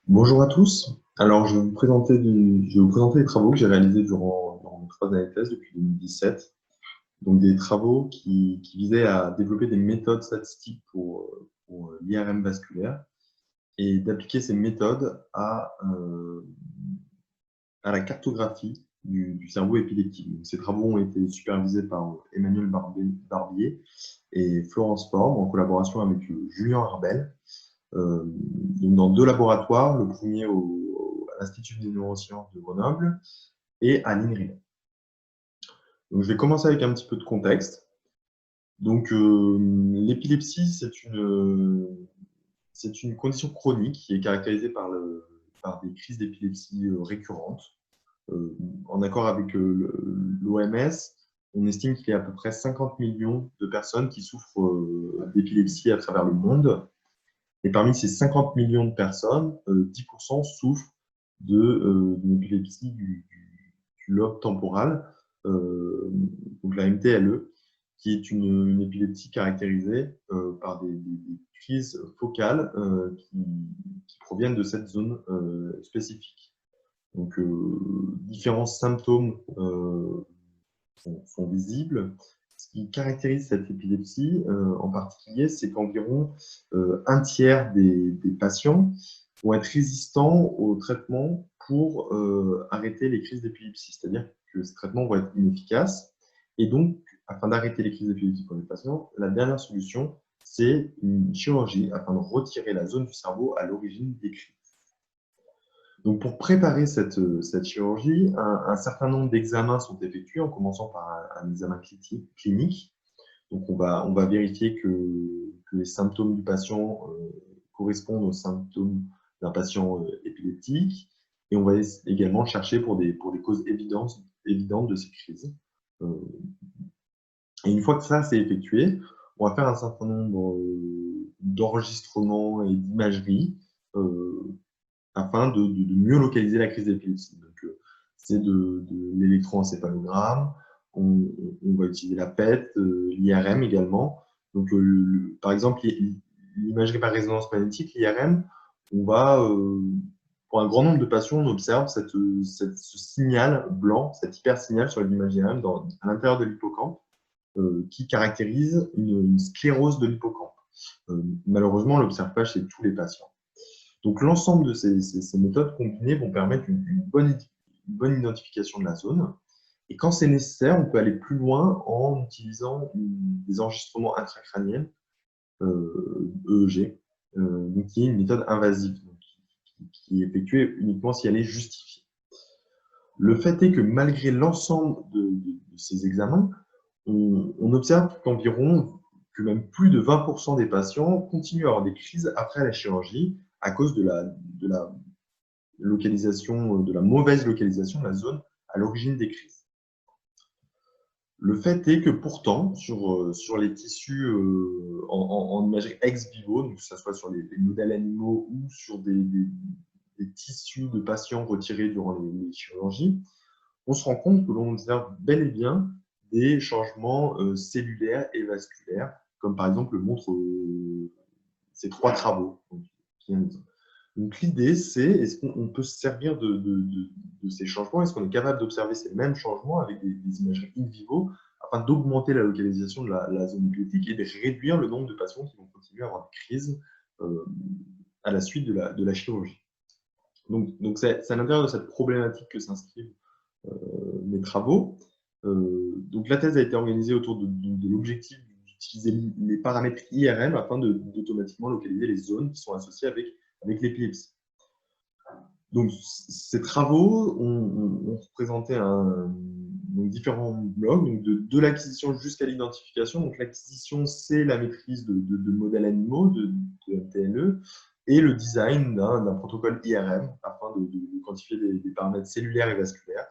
Bonjour à tous. Alors, je vais vous présenter les travaux que j'ai réalisés durant mes 3 années de thèse depuis 2017. Donc, des travaux qui visaient à développer des méthodes statistiques pour l'IRM vasculaire et d'appliquer ces méthodes à la cartographie du cerveau épileptique. Donc, ces travaux ont été supervisés par Emmanuel Barbier et Florence Forme en collaboration avec Julien Arbel. Donc dans 2 laboratoires, le premier à l'Institut des neurosciences de Grenoble et à l'INRI. Donc je vais commencer avec un petit peu de contexte. Donc l'épilepsie, c'est une condition chronique qui est caractérisée par des crises d'épilepsie récurrentes. En accord avec l'OMS, on estime qu'il y a à peu près 50 millions de personnes qui souffrent d'épilepsie à travers le monde. Et parmi ces 50 millions de personnes, 10% souffrent d'une épilepsie du lobe temporal, donc la MTLE, qui est une épilepsie caractérisée par des crises focales qui proviennent de cette zone spécifique. Donc, différents symptômes sont visibles. Ce qui caractérise cette épilepsie en particulier, c'est qu'environ un tiers des patients vont être résistants au traitement pour arrêter les crises d'épilepsie. C'est-à-dire que ces traitements vont être inefficaces. Et donc, afin d'arrêter les crises d'épilepsie pour les patients, la dernière solution, c'est une chirurgie afin de retirer la zone du cerveau à l'origine des crises. Donc, pour préparer cette chirurgie, un certain nombre d'examens sont effectués, en commençant par un examen clinique. Donc, on va vérifier que les symptômes du patient correspondent aux symptômes d'un patient épileptique. Et on va également chercher pour des causes évidentes de ces crises. Et une fois que ça c'est effectué, on va faire un certain nombre d'enregistrements et d'imagerie afin de mieux localiser la crise d'épilepsie. Donc, c'est de l'électroencéphalogramme, on va utiliser la PET, l'IRM également. Donc, par exemple, l'imagerie par résonance magnétique, l'IRM, pour un grand nombre de patients, on observe ce signal blanc, cet hypersignal sur l'image IRM à l'intérieur de l'hippocampe, qui caractérise une sclérose de l'hippocampe. Malheureusement, on ne l'observe pas chez tous les patients. Donc, l'ensemble de ces méthodes combinées vont permettre une bonne identification de la zone. Et quand c'est nécessaire, on peut aller plus loin en utilisant des enregistrements intracrâniens, EEG, qui est une méthode invasive, donc, qui est effectuée uniquement si elle est justifiée. Le fait est que malgré l'ensemble de ces examens, on observe que même plus de 20% des patients continuent à avoir des crises après la chirurgie à cause de la localisation, de la mauvaise localisation de la zone à l'origine des crises. Le fait est que pourtant, sur les tissus en imagerie ex vivo, donc que ce soit sur les modèles animaux ou sur des tissus de patients retirés durant les chirurgies, on se rend compte que l'on observe bel et bien des changements cellulaires et vasculaires, comme par exemple le montrent ces 3 travaux. Donc l'idée, c'est est-ce qu'on peut se servir de ces changements? Est-ce qu'on est capable d'observer ces mêmes changements avec des imageries in vivo afin d'augmenter la localisation de la zone épileptique et de réduire le nombre de patients qui vont continuer à avoir des crises à la suite de la chirurgie? Donc c'est à l'intérieur de cette problématique que s'inscrivent mes travaux. Donc la thèse a été organisée autour de l'objectif d'utiliser les paramètres IRM afin d'automatiquement localiser les zones qui sont associées avec l'épilepsie. Donc ces travaux ont représenté différents blocs, donc de l'acquisition jusqu'à l'identification. Donc l'acquisition, c'est la maîtrise de modèles animaux, de MTLE, et le design d'un protocole IRM afin de quantifier des paramètres cellulaires et vasculaires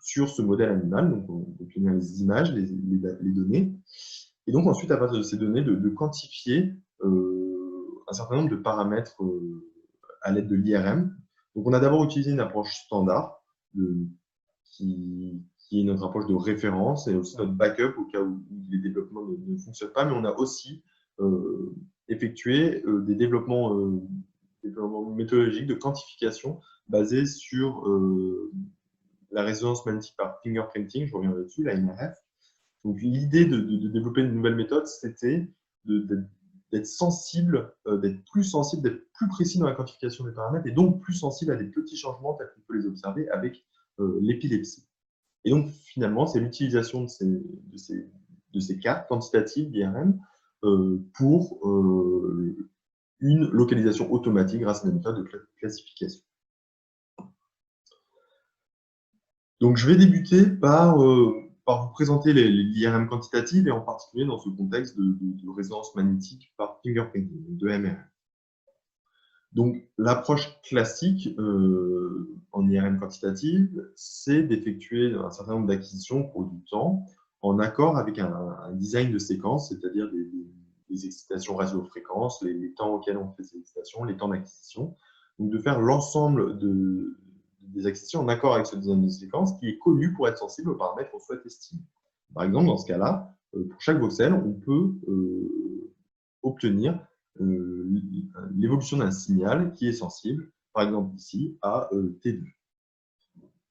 sur ce modèle animal. Donc, on obtient les images, les données. Et donc, ensuite, à partir de ces données, de quantifier un certain nombre de paramètres à l'aide de l'IRM. Donc, on a d'abord utilisé une approche standard qui est notre approche de référence et aussi notre backup au cas où les développements ne fonctionnent pas. Mais on a aussi effectué des développements méthodologique de quantification basée sur la résonance magnétique par fingerprinting, je reviens là-dessus, la MRF. Donc l'idée de développer une nouvelle méthode, c'était d'être sensible, d'être plus précis dans la quantification des paramètres et donc plus sensible à des petits changements tels qu'on peut les observer avec l'épilepsie. Et donc finalement, c'est l'utilisation de ces cartes quantitatives d'IRM pour une localisation automatique grâce à des méthodes de classification. Donc je vais débuter par vous présenter l'IRM quantitative et en particulier dans ce contexte de résonance magnétique par fingerprinting, de MRF. Donc l'approche classique en IRM quantitative, c'est d'effectuer un certain nombre d'acquisitions au cours du temps en accord avec un design de séquence, c'est-à-dire des excitations radiofréquences, les temps auxquels on fait ces excitations, les temps d'acquisition. Donc de faire l'ensemble des acquisitions en accord avec ce design de séquence qui est connu pour être sensible aux paramètres qu'on souhaite estimer. Par exemple, dans ce cas-là, pour chaque voxel, on peut obtenir l'évolution d'un signal qui est sensible, par exemple ici, à T2.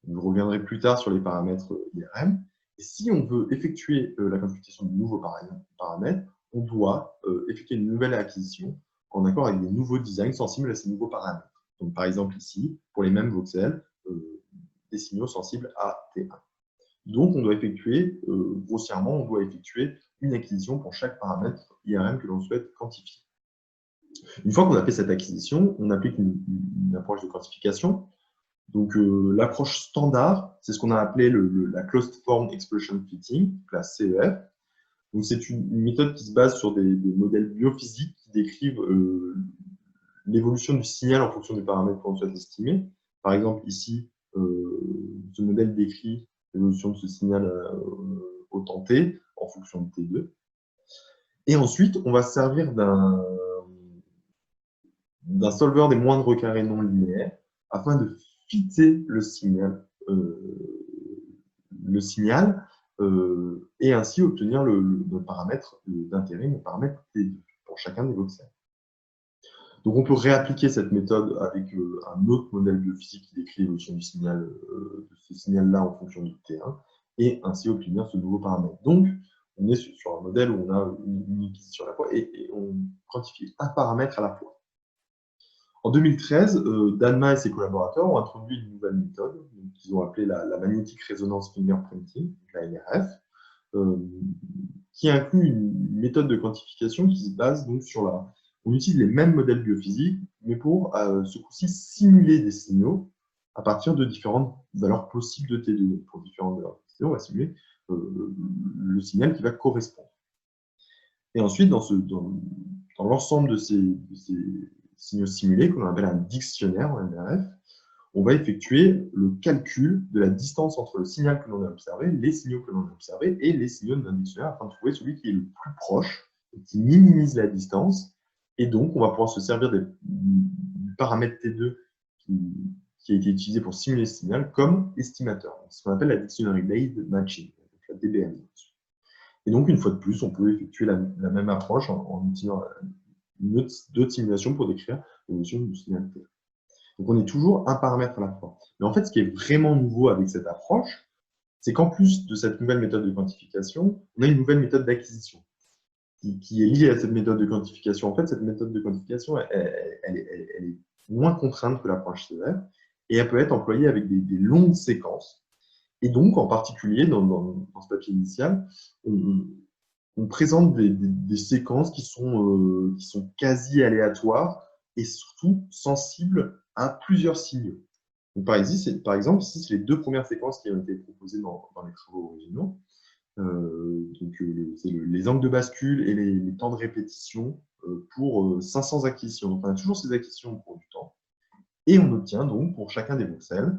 Je reviendrai plus tard sur les paramètres IRM. Et si on veut effectuer la quantification de nouveaux paramètres, on doit effectuer une nouvelle acquisition en accord avec des nouveaux designs sensibles à ces nouveaux paramètres. Donc, par exemple ici, pour les mêmes voxels, des signaux sensibles à T1. Donc, on doit effectuer, grossièrement, on doit effectuer une acquisition pour chaque paramètre IRM que l'on souhaite quantifier. Une fois qu'on a fait cette acquisition, on applique une approche de quantification. Donc, l'approche standard, c'est ce qu'on a appelé la Closed Form Explosion Fitting, la CEF. Donc, c'est une méthode qui se base sur des modèles biophysiques qui décrivent l'évolution du signal en fonction des paramètres qu'on souhaite estimer. Par exemple, ici, ce modèle décrit l'évolution de ce signal au temps t en fonction de T2. Et ensuite, on va se servir d'un solver des moindres carrés non linéaires afin de fitter le signal et ainsi obtenir le paramètre d'intérêt, le paramètre T2 pour chacun des voxels. Donc on peut réappliquer cette méthode avec un autre modèle biophysique qui décrit l'évolution du signal, de ce signal-là en fonction du T1 et ainsi obtenir ce nouveau paramètre. Donc on est sur un modèle où on a une acquisition à la fois et on quantifie un paramètre à la fois. En 2013, Danma et ses collaborateurs ont introduit une nouvelle méthode qu'ils ont appelée la Magnetic Resonance Fingerprinting, la MRF, qui inclut une méthode de quantification qui se base donc sur on utilise les mêmes modèles biophysiques, mais pour ce coup-ci simuler des signaux à partir de différentes valeurs possibles de T2. Pour différentes valeurs de T2, on va simuler le signal qui va correspondre. Et ensuite, dans l'ensemble de ces signaux simulés, qu'on appelle un dictionnaire en MRF, on va effectuer le calcul de la distance entre le signal que l'on a observé, les signaux que l'on a observés et les signaux d'un dictionnaire afin de trouver celui qui est le plus proche, et qui minimise la distance. Et donc, on va pouvoir se servir du paramètre T2 qui a été utilisé pour simuler ce signal comme estimateur. C'est ce qu'on appelle la Dictionary Based Matching, la DBM. Et donc, une fois de plus, on peut effectuer la même approche en utilisant d'autres simulations pour décrire l'évolution du signal T2. Donc, on est toujours un paramètre à la fois. Mais en fait, ce qui est vraiment nouveau avec cette approche, c'est qu'en plus de cette nouvelle méthode de quantification, on a une nouvelle méthode d'acquisition qui est liée à cette méthode de quantification. En fait, cette méthode de quantification, elle est moins contrainte que l'approche CEF et elle peut être employée avec des longues séquences. Et donc, en particulier, dans ce papier initial, on présente des séquences qui sont quasi aléatoires et surtout sensibles à plusieurs signaux. Donc, par exemple, ici, c'est les deux premières séquences qui ont été proposées dans les travaux originaux. C'est les angles de bascule et les temps de répétition pour 500 acquisitions. Donc, on a toujours ces acquisitions au cours du temps. Et on obtient donc, pour chacun des voxels,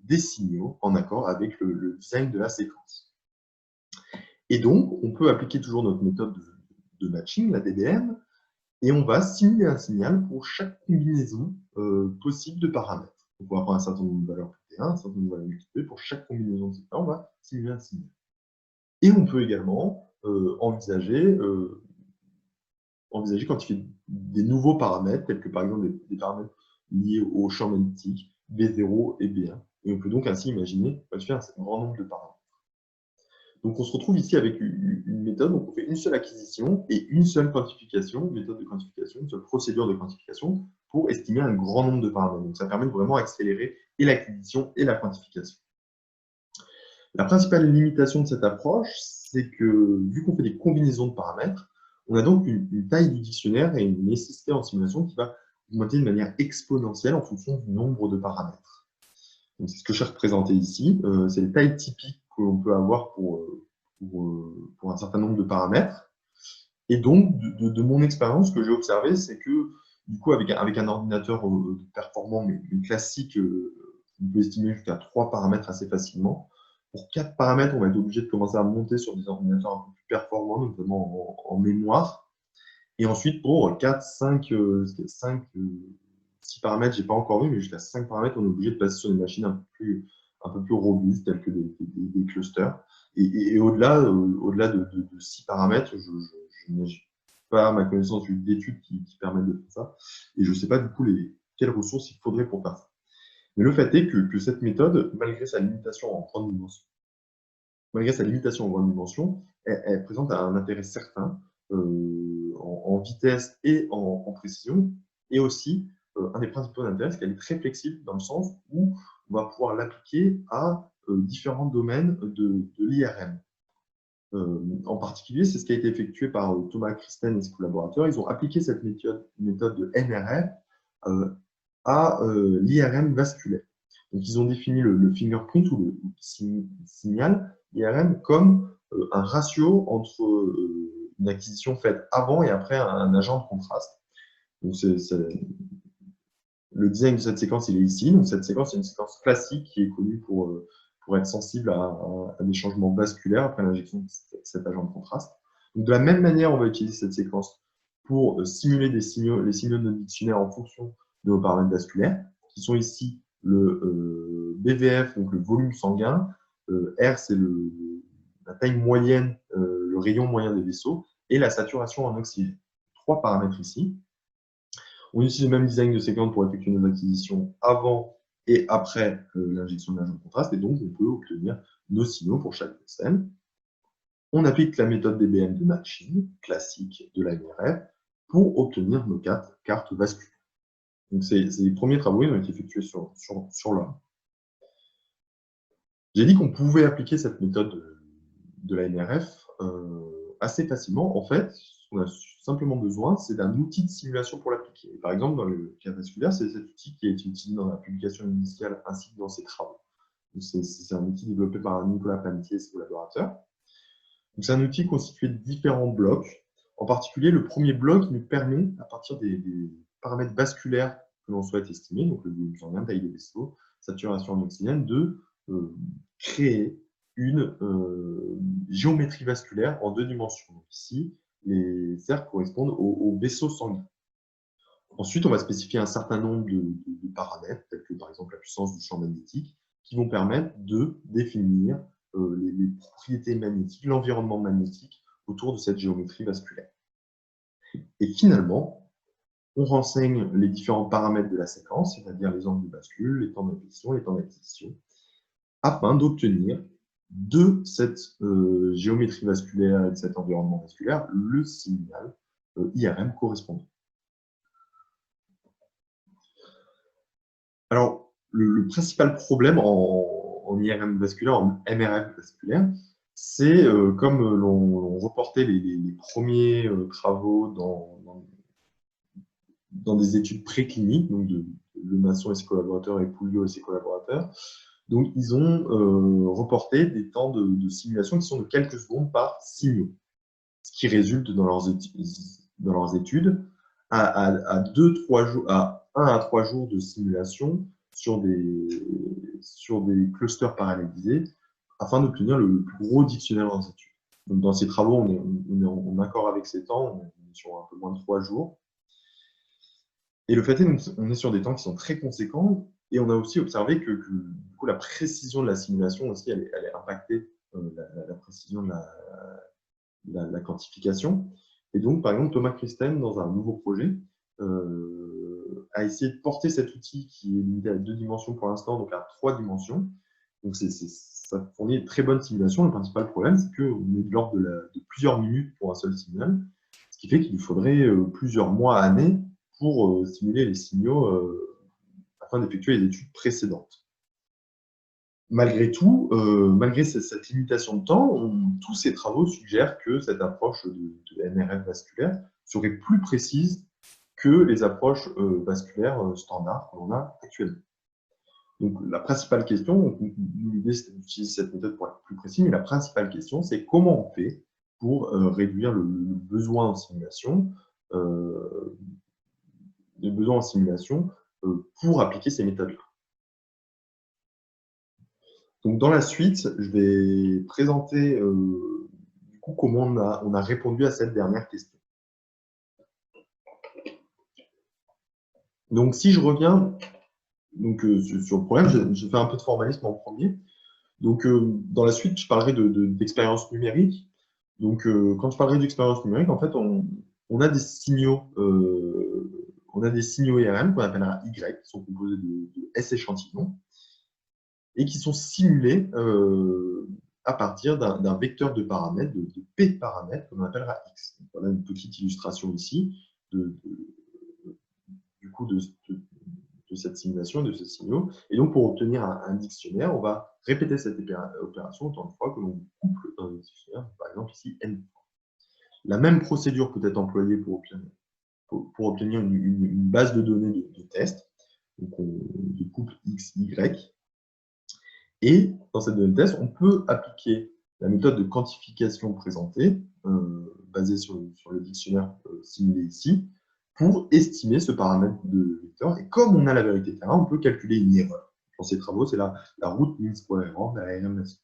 des signaux en accord avec le design de la séquence. Et donc, on peut appliquer toujours notre méthode de matching, la DBM, et on va simuler un signal pour chaque combinaison possible de paramètres. On va prendre un certain nombre de valeurs pour T1, un certain nombre de valeurs multipliées. Pour chaque combinaison de T1, on va simuler un signal. Et on peut également envisager envisager quantifier des nouveaux paramètres, tels que par exemple des paramètres liés au champ magnétique, B0 et B1. Et on peut donc ainsi imaginer quantifier un grand nombre de paramètres. Donc on se retrouve ici avec une méthode, donc on fait une seule acquisition et une seule quantification, méthode de quantification, une seule procédure de quantification pour estimer un grand nombre de paramètres. Donc ça permet de vraiment accélérer et l'acquisition et la quantification. La principale limitation de cette approche, c'est que vu qu'on fait des combinaisons de paramètres, on a donc une taille du dictionnaire et une nécessité en simulation qui va augmenter de manière exponentielle en fonction du nombre de paramètres. C'est ce que j'ai représenté ici. C'est les tailles typiques que l'on peut avoir pour un certain nombre de paramètres. Et donc, de mon expérience, ce que j'ai observé, c'est que, du coup, avec un ordinateur performant, mais classique, on peut estimer jusqu'à 3 paramètres assez facilement. Pour 4 paramètres, on va être obligé de commencer à monter sur des ordinateurs un peu plus performants, notamment en mémoire. Et ensuite, pour 4, 5, 6 paramètres, je n'ai pas encore vu, mais jusqu'à 5 paramètres, on est obligé de passer sur des machines un peu plus robustes, telles que des clusters. Et au-delà de 6 paramètres, je n'ai pas à ma connaissance d'études qui permettent de faire ça. Et je ne sais pas du coup quelles ressources il faudrait pour faire ça. Mais le fait est que cette méthode, malgré sa limitation en grande dimension, elle présente un intérêt certain en vitesse et en précision, et aussi un des principaux intérêts, c'est qu'elle est très flexible dans le sens où on va pouvoir l'appliquer à différents domaines de l'IRM. En particulier, c'est ce qui a été effectué par Thomas Christen et ses collaborateurs. Ils ont appliqué cette méthode de NRF à l'IRM vasculaire. Donc, ils ont défini le fingerprint ou le signal IRM comme un ratio entre une acquisition faite avant et après un agent de contraste. Donc, le design de cette séquence, il est ici. Donc, cette séquence, c'est une séquence classique qui est connue pour être sensible à des changements vasculaires après l'injection de cet agent de contraste. Donc, de la même manière, on va utiliser cette séquence pour simuler les signaux de notre dictionnaire en fonction de nos paramètres vasculaires, qui sont ici le BVF, donc le volume sanguin, R, c'est la taille moyenne, le rayon moyen des vaisseaux, et la saturation en oxygène. 3 paramètres ici. On utilise le même design de séquence pour effectuer nos acquisitions avant et après l'injection de l'agent de contraste, et donc on peut obtenir nos signaux pour chaque pixel. On applique la méthode DBM de matching, classique de la NRF, pour obtenir nos cartes vasculaires. Donc, les premiers travaux ont été effectués sur l'homme. J'ai dit qu'on pouvait appliquer cette méthode de la NRF assez facilement. En fait, ce qu'on a simplement besoin, c'est d'un outil de simulation pour l'appliquer. Par exemple, dans le cas vasculaire, c'est cet outil qui a été utilisé dans la publication initiale ainsi que dans ses travaux. C'est un outil développé par Nicolas Panetier et ses collaborateurs. C'est un outil constitué de différents blocs. En particulier, le premier bloc nous permet, à partir des paramètres vasculaires que l'on souhaite estimer, donc le volume sanguin, taille des vaisseaux, saturation en oxygène, de créer une géométrie vasculaire en 2 dimensions. Donc ici, les cercles correspondent aux vaisseaux sanguins. Ensuite, on va spécifier un certain nombre de paramètres, tels que par exemple la puissance du champ magnétique, qui vont permettre de définir les propriétés magnétiques, l'environnement magnétique autour de cette géométrie vasculaire. Et finalement, on renseigne les différents paramètres de la séquence, c'est-à-dire les angles de bascule, les temps d'inflexion, les temps d'acquisition, afin d'obtenir de cette géométrie vasculaire et de cet environnement vasculaire le signal IRM correspondant. Alors, le principal problème en IRM vasculaire, en MRF vasculaire, c'est comme l'on reportait les premiers travaux dans des études précliniques, donc de Lemasson et ses collaborateurs et Pouliot et ses collaborateurs. Donc, ils ont reporté des temps de simulation qui sont de quelques secondes par signaux, ce qui résulte dans leurs études à 1 à 3 jours de simulation sur des clusters parallélisés afin d'obtenir le plus gros dictionnaire dans leurs études. Donc, dans ces travaux, on est en accord avec ces temps, on est sur un peu moins de 3 jours. Et le fait est qu'on est sur des temps qui sont très conséquents, et on a aussi observé que du coup, la précision de la simulation aussi, elle est impactée, la précision de la quantification. Et donc, par exemple, Thomas Christen, dans un nouveau projet, a essayé de porter cet outil qui est limité à 2 dimensions pour l'instant, donc à 3 dimensions. Donc, ça fournit une très bonne simulation. Le principal problème, c'est qu'on est de l'ordre de plusieurs minutes pour un seul signal, ce qui fait qu'il lui faudrait plusieurs mois, années pour simuler les signaux afin d'effectuer les études précédentes. Malgré tout, malgré cette limitation de temps, tous ces travaux suggèrent que cette approche de la MRF vasculaire serait plus précise que les approches vasculaires standards que l'on a actuellement. Donc, la principale question, l'idée c'est d'utiliser cette méthode pour être plus précis, mais la principale question, c'est comment on fait pour réduire le besoin en simulation, pour appliquer ces méthodes-là. Donc, dans la suite, je vais présenter du coup comment on a répondu à cette dernière question. Donc, si je reviens donc, sur le problème, je fais un peu de formalisme en premier. Donc, dans la suite, je parlerai d'expérience numérique. Donc, quand je parlerai d'expérience numérique, en fait, on a des signaux IRM qu'on appellera Y, qui sont composés de S échantillons, et qui sont simulés à partir d'un vecteur de paramètres, de P paramètres, qu'on appellera X. Donc, voilà une petite illustration ici du coup de cette simulation, de ces signaux. Et donc, pour obtenir un dictionnaire, on va répéter cette opération autant de fois que l'on couple dans le dictionnaire, par exemple ici N fois. La même procédure peut être employée pour obtenir une base de données de test. Donc, on couple X, Y. Et dans cette donnée de test, on peut appliquer la méthode de quantification présentée, basée sur le dictionnaire simulé ici, pour estimer ce paramètre de vecteur. Et comme on a la vérité terrain, on peut calculer une erreur. Dans ces travaux, c'est la route mean square error de la RMSE.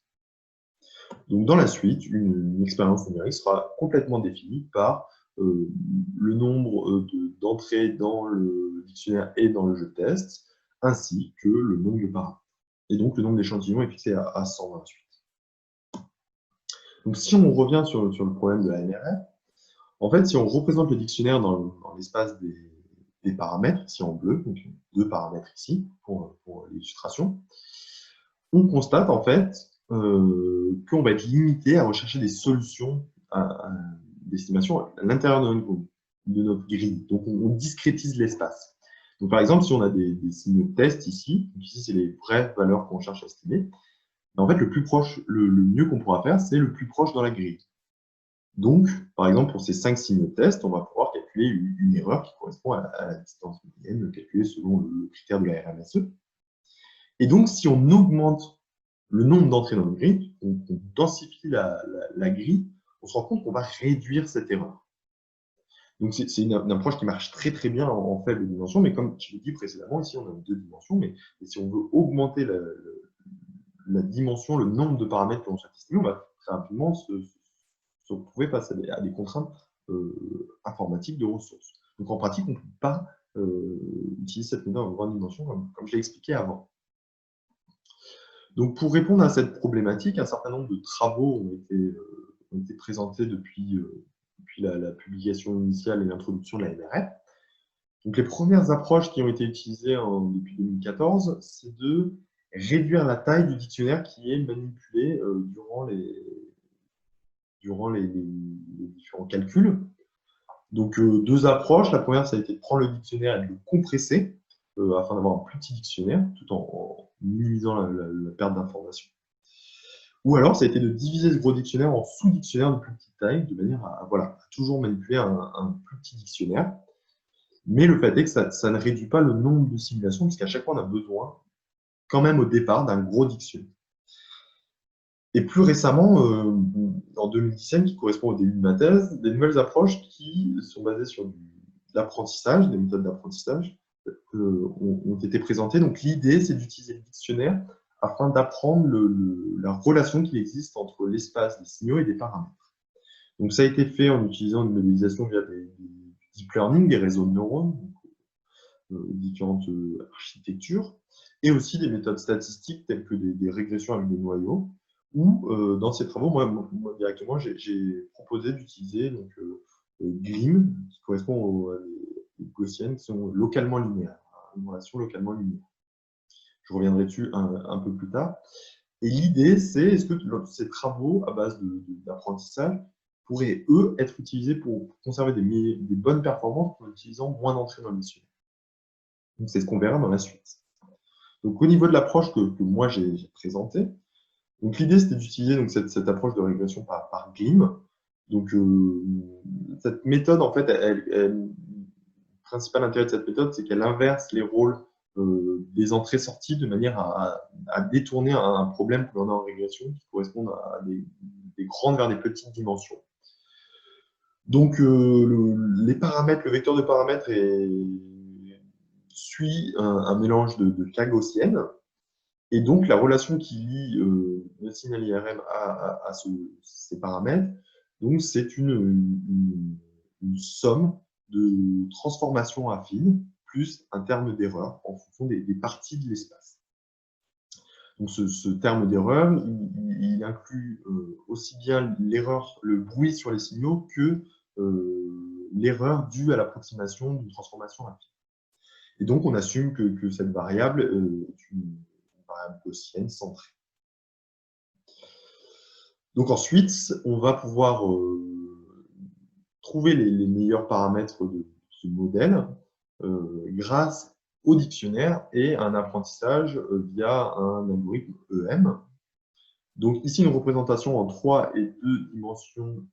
Donc, dans la suite, une expérience numérique sera complètement définie par le nombre d'entrées dans le dictionnaire et dans le jeu de test, ainsi que le nombre de paramètres. Et donc, le nombre d'échantillons est fixé à 128. Donc, si on revient sur le problème de la MRF, en fait, si on représente le dictionnaire dans l'espace des paramètres, ici en bleu, donc 2 paramètres ici pour l'illustration, on constate en fait qu'on va être limité à rechercher des solutions d'estimation à l'intérieur de notre grille. Donc, on discrétise l'espace. Donc, par exemple, si on a des signaux de test ici, donc ici, c'est les vraies valeurs qu'on cherche à estimer, en fait, le plus proche, le mieux qu'on pourra faire, c'est le plus proche dans la grille. Donc, par exemple, pour ces 5 signaux de test, on va pouvoir calculer une erreur qui correspond à la distance moyenne calculée selon le critère de la RMSE. Et donc, si on augmente le nombre d'entrées dans la grille, on densifie la grille, on se rend compte qu'on va réduire cette erreur. Donc, c'est une approche qui marche très très bien en faible dimension, mais comme je l'ai dit précédemment, ici on a 2 dimensions, mais si on veut augmenter la dimension, le nombre de paramètres que l'on souhaite estimer, on va très rapidement se retrouver face à des contraintes informatiques de ressources. Donc, en pratique, on ne peut pas utiliser cette méthode en grande dimension, comme je l'ai expliqué avant. Donc, pour répondre à cette problématique, un certain nombre de travaux ont été présentés depuis la publication initiale et l'introduction de la MRF. Donc, les premières approches qui ont été utilisées depuis 2014, c'est de réduire la taille du dictionnaire qui est manipulé durant les différents calculs. Donc, 2 approches. La première, ça a été de prendre le dictionnaire et de le compresser afin d'avoir un plus petit dictionnaire, tout en minimisant la perte d'informations. Ou alors, ça a été de diviser ce gros dictionnaire en sous-dictionnaires de plus petite taille, de manière à toujours manipuler un plus petit dictionnaire. Mais le fait est que ça ne réduit pas le nombre de simulations, puisqu'à chaque fois, on a besoin, quand même au départ, d'un gros dictionnaire. Et plus récemment, en 2017, qui correspond au début de ma thèse, des nouvelles approches qui sont basées sur l'apprentissage, des méthodes d'apprentissage, ont été présentées. Donc, l'idée, c'est d'utiliser le dictionnaire afin d'apprendre la relation qu'il existe entre l'espace des signaux et des paramètres. Donc, ça a été fait en utilisant une modélisation via du deep learning, des réseaux de neurones, différentes architectures, et aussi des méthodes statistiques telles que des régressions avec des noyaux, où dans ces travaux, moi directement, j'ai proposé d'utiliser GLIM, qui correspond aux gaussiennes, qui sont localement linéaires, une relation localement linéaire. Je reviendrai dessus un peu plus tard. Et l'idée, c'est est-ce que ces travaux à base d'apprentissage pourraient, eux, être utilisés pour conserver des bonnes performances en utilisant moins d'entrées dans le dictionnaire. Donc, c'est ce qu'on verra dans la suite. Donc, au niveau de l'approche que moi j'ai présentée, donc l'idée c'était d'utiliser cette approche de régression par GLIM. Donc, cette méthode, en fait, le principal intérêt de cette méthode, c'est qu'elle inverse les rôles des entrées-sorties de manière à détourner un problème que l'on a en régression qui correspondent à des grandes vers des petites dimensions. Donc, le vecteur de paramètres suit un mélange de cas gaussiennes. Et donc, la relation qui lie le signal IRM à ces paramètres, c'est une somme de transformations affines plus un terme d'erreur en fonction des parties de l'espace. Donc, ce terme d'erreur, il inclut aussi bien l'erreur, le bruit sur les signaux que l'erreur due à l'approximation d'une transformation affine. Et donc, on assume que cette variable est une variable gaussienne centrée. Donc ensuite, on va pouvoir trouver les meilleurs paramètres de ce modèle grâce au dictionnaire et un apprentissage via un algorithme EM. Donc ici, une représentation en 3 et 2 dimensions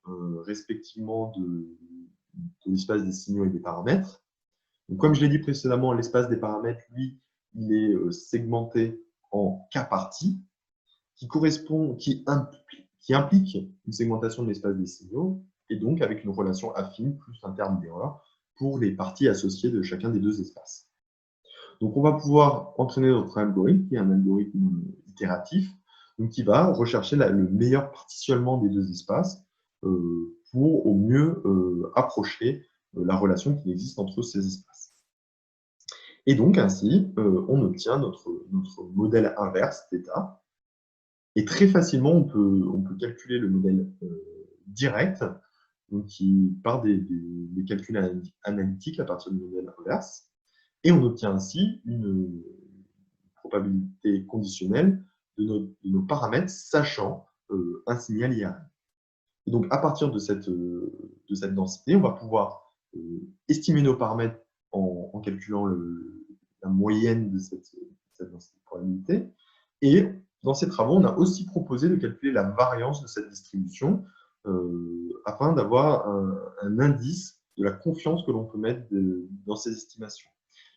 respectivement de l'espace des signaux et des paramètres. Donc, comme je l'ai dit précédemment, l'espace des paramètres, lui, il est segmenté en cas parties qui implique une segmentation de l'espace des signaux et donc avec une relation affine plus un terme d'erreur pour les parties associées de chacun des deux espaces. Donc, on va pouvoir entraîner notre algorithme, qui est un algorithme itératif, donc qui va rechercher le meilleur partitionnement des deux espaces pour au mieux approcher la relation qui existe entre ces espaces. Et donc, ainsi, on obtient notre modèle inverse, θ. Et très facilement, on peut calculer le modèle direct, donc qui part des calculs analytiques à partir du modèle inverse. Et on obtient ainsi une probabilité conditionnelle de nos paramètres, sachant un signal IRM. Et donc, à partir de cette densité, on va pouvoir estimer nos paramètres en calculant la moyenne de cette densité de probabilité. Et dans ces travaux, on a aussi proposé de calculer la variance de cette distribution afin d'avoir un indice de la confiance que l'on peut mettre dans ces estimations.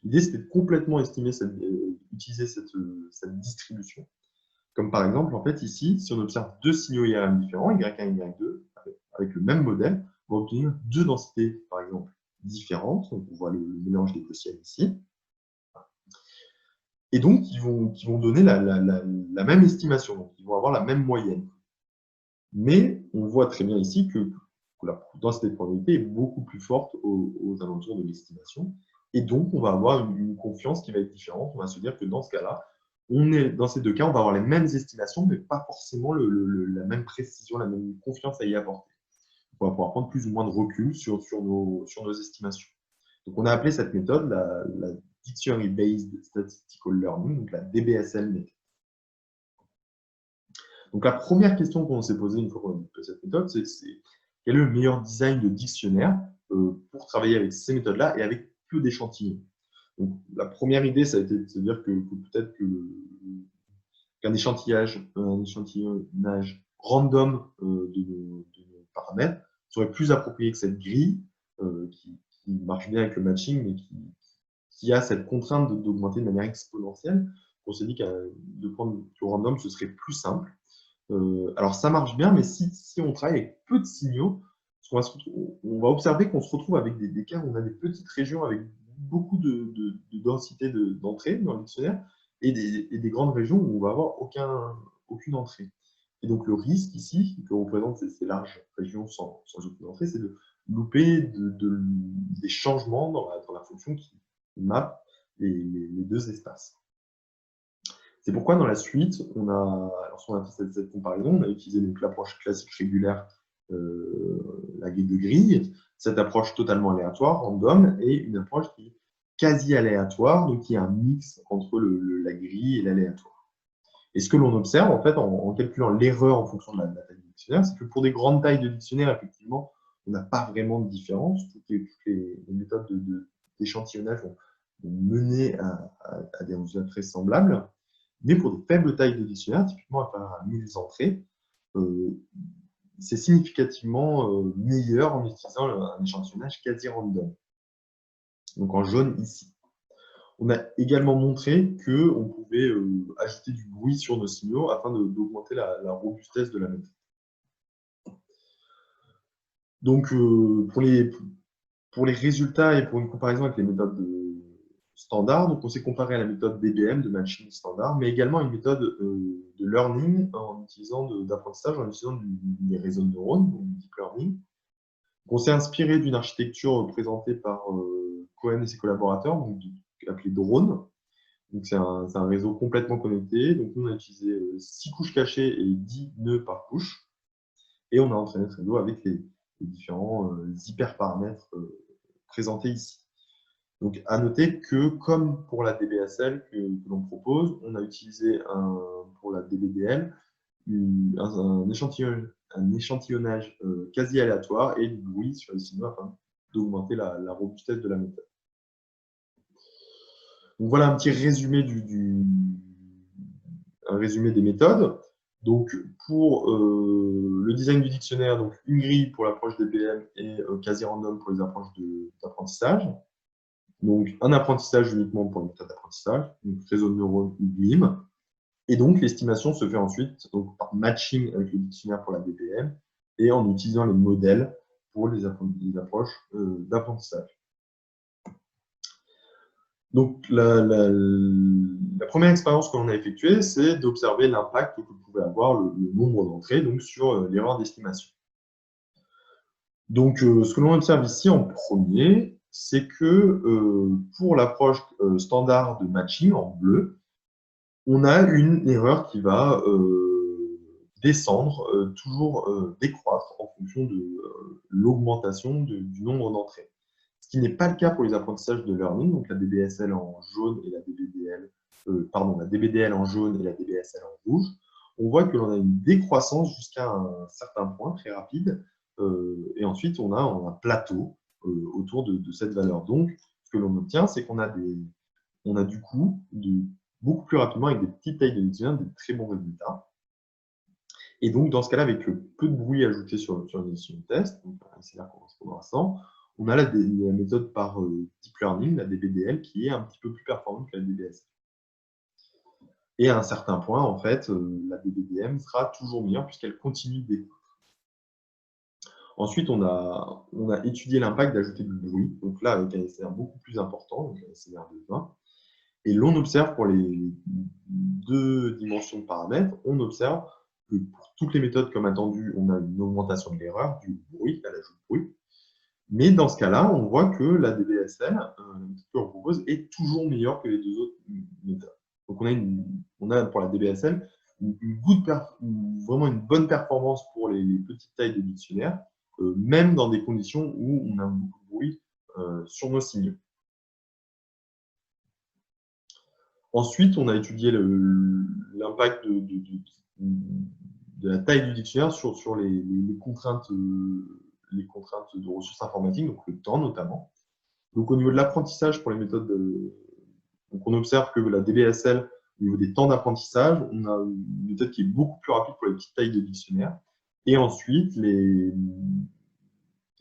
L'idée, c'était de complètement utiliser cette distribution. Comme par exemple, en fait, ici, si on observe deux signaux IRM différents, Y1 et Y2, avec le même modèle, on va obtenir deux densités, par exemple, différentes. Donc, on voit le mélange des gaussiennes ici. Et donc, qui vont donner la même estimation. Donc, ils vont avoir la même moyenne. Mais on voit très bien ici que la densité de probabilité est beaucoup plus forte aux alentours de l'estimation. Et donc, on va avoir une confiance qui va être différente. On va se dire que dans ce cas-là, dans ces deux cas, on va avoir les mêmes estimations, mais pas forcément la même précision, la même confiance à y apporter. On va pouvoir prendre plus ou moins de recul sur nos estimations. Donc, on a appelé cette méthode la Dictionary Based Statistical Learning, donc la DBSL méthode. Donc, la première question qu'on s'est posée une fois qu'on a développé cette méthode, c'est quel est le meilleur design de dictionnaire pour travailler avec ces méthodes-là et avec peu d'échantillons. Donc, la première idée, ça a été de se dire que peut-être qu'un échantillonnage random de nos paramètres serait plus approprié que cette grille qui marche bien avec le matching, mais qui a cette contrainte d'augmenter de manière exponentielle. On s'est dit que de prendre du random, ce serait plus simple. Alors, ça marche bien, mais si on travaille avec peu de signaux, on va observer qu'on se retrouve avec des cas où on a des petites régions avec beaucoup de densité d'entrée dans le dictionnaire et des grandes régions où on va avoir aucune entrée. Et donc, le risque ici, que représentent ces larges régions sans aucune entrée, c'est de louper des changements dans la fonction qui map les deux espaces. C'est pourquoi dans la suite, lorsqu'on a fait cette comparaison, on a utilisé l'approche classique régulière de grille, cette approche totalement aléatoire, random, et une approche qui est quasi aléatoire, donc qui est un mix entre la grille et l'aléatoire. Et ce que l'on observe, en fait, en calculant l'erreur en fonction de la taille du dictionnaire, c'est que pour des grandes tailles de dictionnaire, effectivement, on n'a pas vraiment de différence. Toutes les méthodes d'échantillonnage vont mener à des résultats très semblables. Mais pour des faibles tailles de dictionnaire, typiquement à 1000 entrées, c'est significativement meilleur en utilisant un échantillonnage quasi random. Donc en jaune ici. On a également montré qu'on pouvait ajouter du bruit sur nos signaux afin d'augmenter la robustesse de la méthode. Donc pour les résultats et pour une comparaison avec les méthodes standards, donc on s'est comparé à la méthode DBM, de matching standard, mais également à une méthode de learning en utilisant d'apprentissage, en utilisant des réseaux de neurones, donc deep learning. On s'est inspiré d'une architecture présentée par Cohen et ses collaborateurs, donc appelée Drone. Donc c'est un réseau complètement connecté. Donc nous, on a utilisé 6 couches cachées et 10 nœuds par couche. Et on a entraîné ce réseau avec les différents hyperparamètres présentés ici. Donc à noter que, comme pour la DBSL que l'on propose, on a utilisé pour la DBDL un échantillonnage quasi aléatoire et du bruit sur les signaux afin d'augmenter la robustesse de la méthode. Donc voilà un petit résumé des méthodes. Donc pour le design du dictionnaire, donc une grille pour l'approche DBM et quasi random pour les approches d'apprentissage. Donc un apprentissage uniquement pour les méthodes d'apprentissage, donc réseau de neurones ou BIM. Et donc l'estimation se fait ensuite donc, par matching avec le dictionnaire pour la DBM et en utilisant les modèles pour les approches d'apprentissage. Donc, la première expérience que l'on a effectuée, c'est d'observer l'impact que pouvait avoir le nombre d'entrées donc sur l'erreur d'estimation. Donc, ce que l'on observe ici en premier, c'est que pour l'approche standard de matching en bleu, on a une erreur qui va descendre, toujours décroître en fonction de l'augmentation du nombre d'entrées. Ce qui n'est pas le cas pour les apprentissages de learning, donc la DBSL en jaune et la DBDL, la DBDL en jaune et la DBSL en rouge. On voit que l'on a une décroissance jusqu'à un certain point très rapide, et ensuite on a un plateau autour de cette valeur. Donc, ce que l'on obtient, c'est qu'on a du coup beaucoup plus rapidement avec des petites tailles de dictionnaire, des très bons résultats. Et donc, dans ce cas-là, avec peu de bruit ajouté sur l'édition de test, donc c'est là qu'on va se pour l'instant, on a la méthode par deep learning, la DBDL, qui est un petit peu plus performante que la DBS. Et à un certain point, en fait, la DBDM sera toujours meilleure puisqu'elle continue d'écouter. Ensuite, on a étudié l'impact d'ajouter du bruit, donc là avec un SCR beaucoup plus important, donc un SCR de 20. Et l'on observe pour les 2 dimensions de paramètres, on observe que pour toutes les méthodes comme attendu, on a une augmentation de l'erreur, du bruit, à l'ajout de bruit. Mais dans ce cas-là, on voit que la DBSL, la méthode que l'on propose, est toujours meilleure que les 2 autres méthodes. Donc on a pour la DBSL vraiment une bonne performance pour les petites tailles de dictionnaire, même dans des conditions où on a beaucoup de bruit sur nos signaux. Ensuite, on a étudié l'impact de la taille du dictionnaire sur les contraintes de ressources informatiques, donc le temps notamment. Donc au niveau de l'apprentissage pour les méthodes, donc on observe que la DBSL, au niveau des temps d'apprentissage, on a une méthode qui est beaucoup plus rapide pour les petites tailles de dictionnaire. Et ensuite, les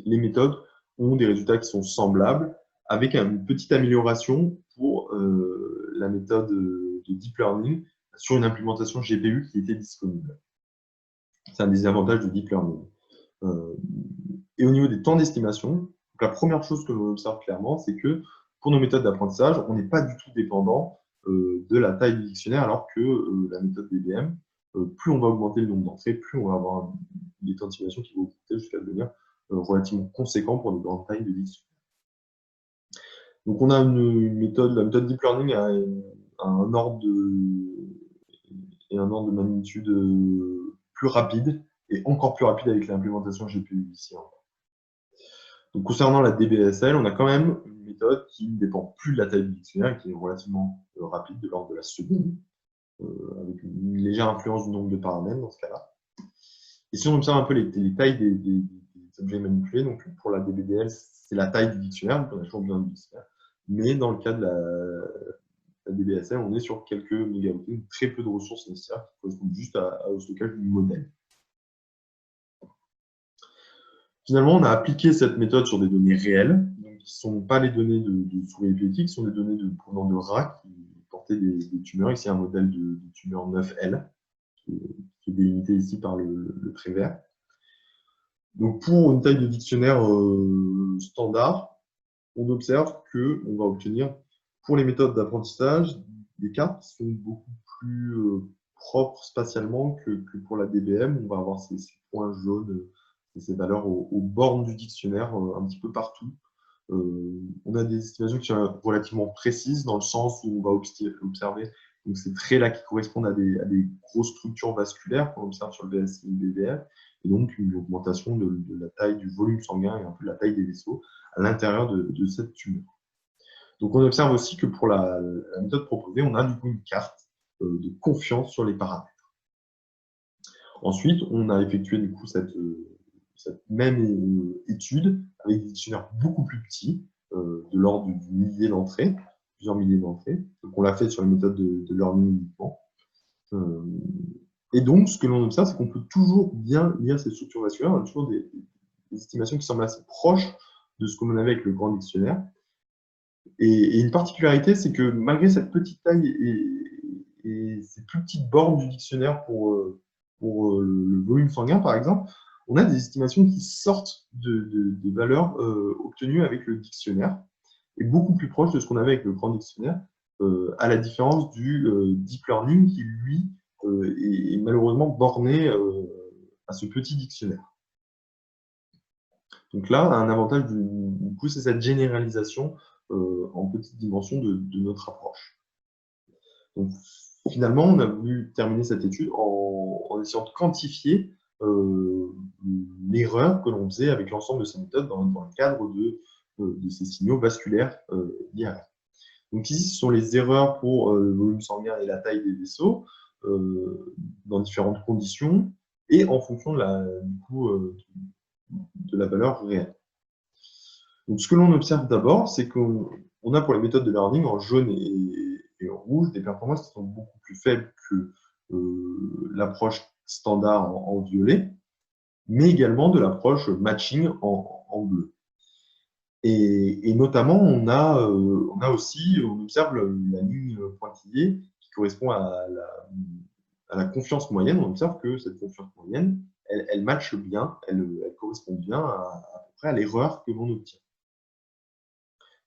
méthodes ont des résultats qui sont semblables, avec une petite amélioration pour la méthode de deep learning sur une implémentation GPU qui était disponible. C'est un des avantages de deep learning. Et au niveau des temps d'estimation, la première chose que l'on observe clairement, c'est que pour nos méthodes d'apprentissage, on n'est pas du tout dépendant de la taille du dictionnaire, alors que la méthode DBM, plus on va augmenter le nombre d'entrées, plus on va avoir des temps d'estimation qui vont augmenter jusqu'à devenir relativement conséquent pour des grandes tailles de dictionnaire. Donc on a une méthode, la méthode deep learning a un ordre de magnitude plus rapide et encore plus rapide avec l'implémentation GPU ici. Donc, concernant la DBSL, on a quand même une méthode qui ne dépend plus de la taille du dictionnaire et qui est relativement rapide, de l'ordre de la seconde, avec une légère influence du nombre de paramètres dans ce cas-là. Et si on observe un peu les tailles des objets manipulés, donc pour la DBDL, c'est la taille du dictionnaire, donc on a toujours besoin du dictionnaire. Mais dans le cas de la DBSL, on est sur quelques mégaoctets, très peu de ressources nécessaires qui correspondent juste au stockage du modèle. Finalement, on a appliqué cette méthode sur des données réelles, donc qui ne sont pas les données de souris épileptiques, ce sont des données provenant de rats qui portaient des tumeurs. Ici, un modèle de tumeur 9L, qui est délimité ici par le trait vert. Donc, pour une taille de dictionnaire standard, on observe qu'on va obtenir, pour les méthodes d'apprentissage, des cartes qui sont beaucoup plus propres spatialement que pour la DBM. On va avoir ces points jaunes et ces valeurs aux bornes du dictionnaire un petit peu partout. On a des estimations qui sont relativement précises dans le sens où on va observer donc ces traits-là qui correspondent à des grosses structures vasculaires qu'on observe sur le VSI et le BVR, et donc une augmentation de la taille du volume sanguin et un peu de la taille des vaisseaux à l'intérieur de cette tumeur. Donc on observe aussi que pour la méthode proposée, on a du coup une carte de confiance sur les paramètres. Ensuite, on a effectué du coup cette même étude avec des dictionnaires beaucoup plus petits, de l'ordre du millier d'entrées, plusieurs milliers d'entrées. Donc on l'a fait sur les méthodes de learning uniquement. Et donc, ce que l'on observe, c'est qu'on peut toujours bien lire ces structures vasculaires. On a toujours des estimations qui semblent assez proches de ce qu'on avait avec le grand dictionnaire. Et une particularité, c'est que malgré cette petite taille et ces plus petites bornes du dictionnaire pour le volume sanguin, par exemple, on a des estimations qui sortent des valeurs obtenues avec le dictionnaire et beaucoup plus proches de ce qu'on avait avec le grand dictionnaire, à la différence du deep learning qui, lui, est malheureusement borné à ce petit dictionnaire. Donc là, un avantage du coup, c'est cette généralisation en petite dimension de notre approche. Donc, finalement, on a voulu terminer cette étude en essayant de quantifier l'erreur que l'on faisait avec l'ensemble de ces méthodes dans le cadre de ces signaux vasculaires d'IRM. Donc ici, ce sont les erreurs pour le volume sanguin et la taille des vaisseaux dans différentes conditions et en fonction de la valeur réelle. Donc, ce que l'on observe d'abord, c'est qu'on a pour les méthodes de learning en jaune et en rouge des performances qui sont beaucoup plus faibles que l'approche standard en violet, mais également de l'approche matching en bleu. Et notamment, on observe la ligne pointillée qui correspond à la confiance moyenne. On observe que cette confiance moyenne, elle matche bien, elle correspond bien à peu près à l'erreur que l'on obtient.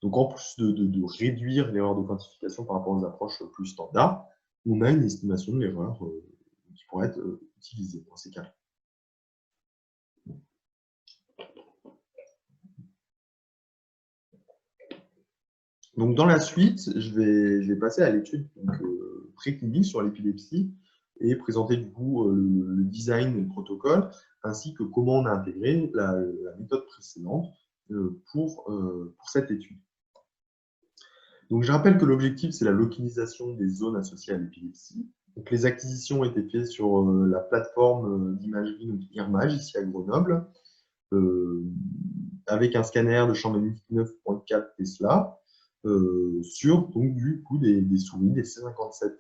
Donc, en plus de réduire l'erreur de quantification par rapport aux approches plus standards, on a une estimation de l'erreur qui pourrait être utilisée dans ces cas-là. Donc, dans la suite, je vais passer à l'étude préclinique sur l'épilepsie et présenter du coup le design et le protocole, ainsi que comment on a intégré la méthode précédente pour cette étude. Donc, je rappelle que l'objectif, c'est la localisation des zones associées à l'épilepsie. Donc, les acquisitions ont été faites sur la plateforme d'imagerie IRMAGE, ici à Grenoble, avec un scanner de champ magnétique 9.4 Tesla, sur donc, du coup, des souris, des C57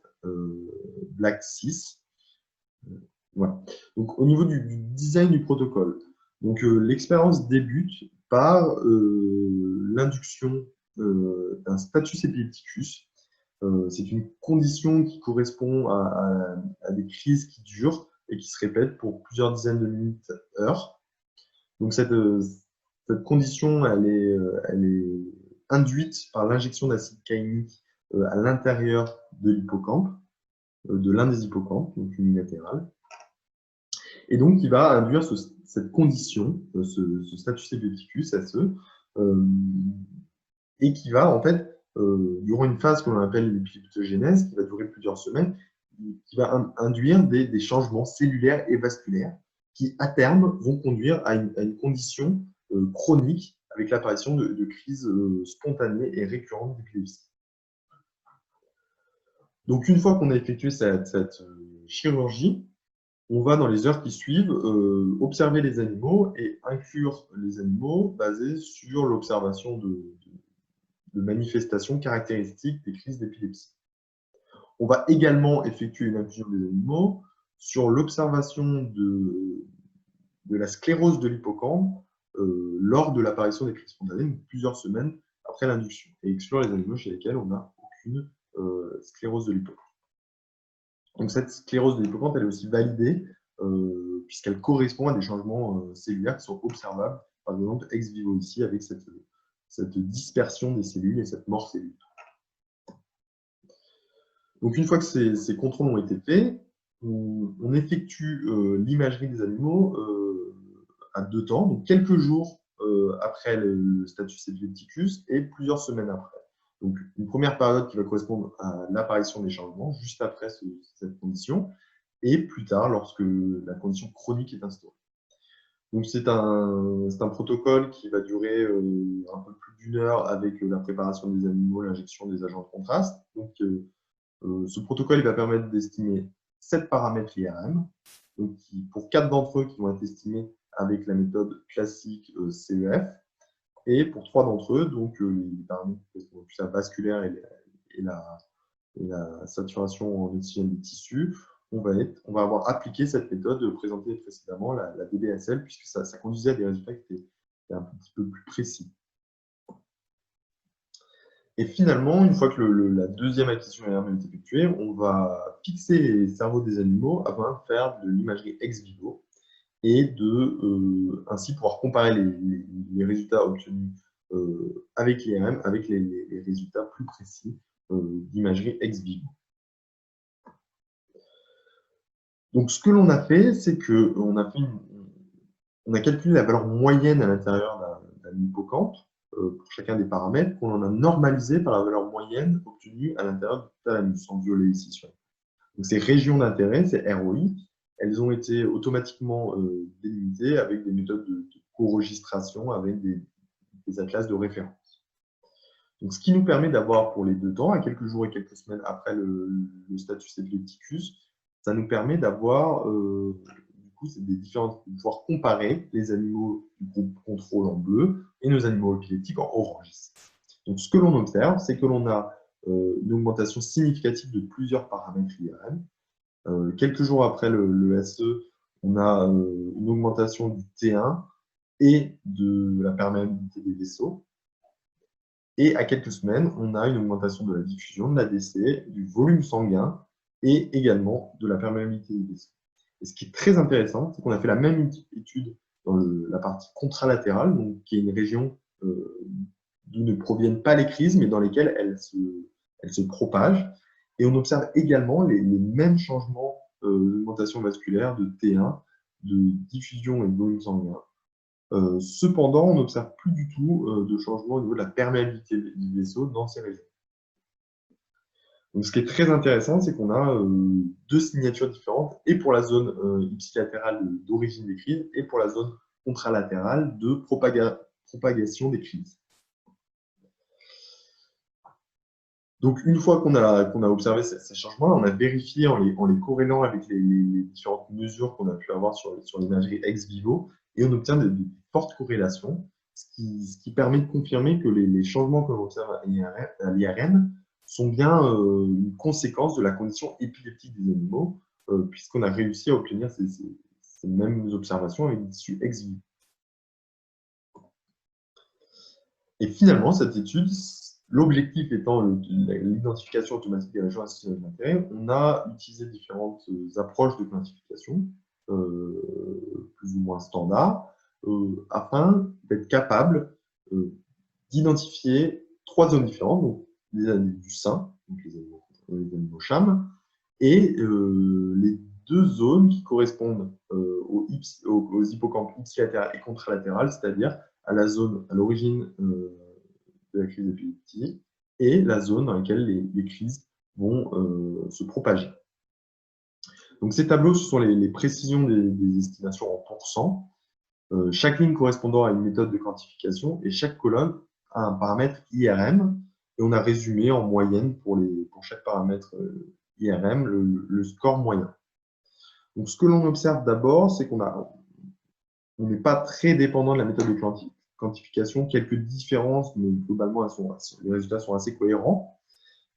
Black 6. Voilà. Donc, au niveau du design du protocole, l'expérience débute par l'induction d'un status epilepticus. C'est une condition qui correspond à des crises qui durent et qui se répètent pour plusieurs dizaines de minutes, heures. Donc cette condition, elle est induite par l'injection d'acide kainique à l'intérieur de l'hippocampe, de l'un des hippocampes, donc unilatéral. Et donc, il va induire cette condition, ce status epilepticus, SE, et qui va, en fait, durant une phase que l'on appelle l'épileptogénèse, qui va durer plusieurs semaines, qui va induire des changements cellulaires et vasculaires qui, à terme, vont conduire à une condition chronique avec l'apparition de crises spontanées et récurrentes d'épilepsie. Donc, une fois qu'on a effectué cette chirurgie, on va, dans les heures qui suivent, observer les animaux et inclure les animaux basés sur l'observation de manifestations caractéristiques des crises d'épilepsie. On va également effectuer une inclusion des animaux sur l'observation de la sclérose de l'hippocampe lors de l'apparition des crises spontanées, plusieurs semaines après l'induction, et exclure les animaux chez lesquels on n'a aucune sclérose de l'hippocampe. Donc cette sclérose de l'hippocampe, elle est aussi validée puisqu'elle correspond à des changements cellulaires qui sont observables, par exemple ex vivo ici, avec cette dispersion des cellules et cette mort cellulaire. Donc une fois que ces contrôles ont été faits, on effectue l'imagerie des animaux à 2 temps, donc quelques jours après le status epilepticus et plusieurs semaines après. Donc une première période qui va correspondre à l'apparition des changements, juste après cette condition, et plus tard lorsque la condition chronique est instaurée. Donc c'est un protocole qui va durer un peu plus d'1 heure avec la préparation des animaux, l'injection des agents de contraste. Donc ce protocole il va permettre d'estimer 7 paramètres IRM, donc pour 4 d'entre eux qui vont être estimés avec la méthode classique CEF, et pour 3 d'entre eux, donc les paramètres plus vasculaire et la saturation en oxygène des tissus, on va avoir appliqué cette méthode présentée précédemment, la DBSL, puisque ça conduisait à des résultats qui étaient un petit peu plus précis. Et finalement, une fois que la deuxième acquisition IRM est effectuée, on va fixer les cerveaux des animaux afin de faire de l'imagerie ex vivo et de ainsi pouvoir comparer les résultats obtenus avec l'IRM avec les résultats plus précis d'imagerie ex vivo. Donc, ce que l'on a fait, c'est qu'on a calculé la valeur moyenne à l'intérieur d'un hippocampe pour chacun des paramètres, qu'on en a normalisé par la valeur moyenne obtenue à l'intérieur du thalamus, en violet ici. Donc, ces régions d'intérêt, ces ROI, elles ont été automatiquement délimitées avec des méthodes de co-registration avec des atlas de référence. Donc, ce qui nous permet d'avoir pour les 2 temps, à quelques jours et quelques semaines après le status epilepticus, ça nous permet d'avoir de pouvoir comparer les animaux du groupe contrôle en bleu et nos animaux épileptiques en orange. Donc, ce que l'on observe, c'est que l'on a une augmentation significative de plusieurs paramètres IRM. Quelques jours après le SE, on a une augmentation du T1 et de la perméabilité des vaisseaux. Et à quelques semaines, on a une augmentation de la diffusion, de l'ADC, du volume sanguin et également de la perméabilité des vaisseaux. Et ce qui est très intéressant, c'est qu'on a fait la même étude dans la partie contralatérale, donc qui est une région d'où ne proviennent pas les crises, mais dans lesquelles elles se propagent. Et on observe également les mêmes changements d'augmentation vasculaire, de T1, de diffusion et de volume sanguin. Cependant, on n'observe plus du tout de changement au niveau de la perméabilité du vaisseau dans ces régions. Donc, ce qui est très intéressant, c'est qu'on a 2 signatures différentes, et pour la zone ipsilatérale d'origine des crises, et pour la zone contralatérale de propagation des crises. Donc, une fois qu'on a observé ces changements, on a vérifié en les corrélant avec les différentes mesures qu'on a pu avoir sur l'imagerie ex vivo, et on obtient de fortes corrélations, ce qui permet de confirmer que les changements que l'on observe à l'IRM sont bien une conséquence de la condition épileptique des animaux, puisqu'on a réussi à obtenir ces mêmes observations avec des tissus ex vivo. Et finalement, cette étude, l'objectif étant l'identification automatique des régions associées d'intérêt, on a utilisé différentes approches de quantification, plus ou moins standards, afin d'être capable d'identifier 3 zones différentes, donc les animaux du sein, donc les animaux CHAM, et les 2 zones qui correspondent aux hippocampes ipsilatéral et contralatéral, c'est-à-dire à l'origine de la crise d'épilepsie et la zone dans laquelle les crises vont se propager. Donc, ces tableaux, ce sont les précisions des estimations en pourcents. Chaque ligne correspondant à une méthode de quantification et chaque colonne a un paramètre IRM. Et on a résumé en moyenne pour chaque paramètre IRM le score moyen. Donc, ce que l'on observe d'abord, c'est qu'on n'est pas très dépendant de la méthode de quantification. Quelques différences, mais globalement, les résultats sont assez cohérents.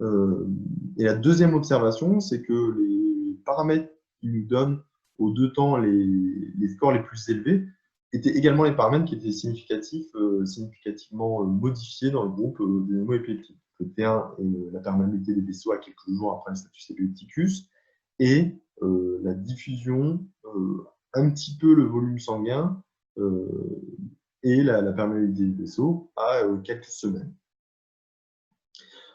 Et la deuxième observation, c'est que les paramètres qui nous donnent aux deux temps les scores les plus élevés étaient également les paramètres qui étaient significativement modifiés dans le groupe des hémoépéptides. Le T1 est la perméabilité des vaisseaux à quelques jours après le status épipticus et la diffusion, un petit peu le volume sanguin et la perméabilité des vaisseaux à quelques semaines.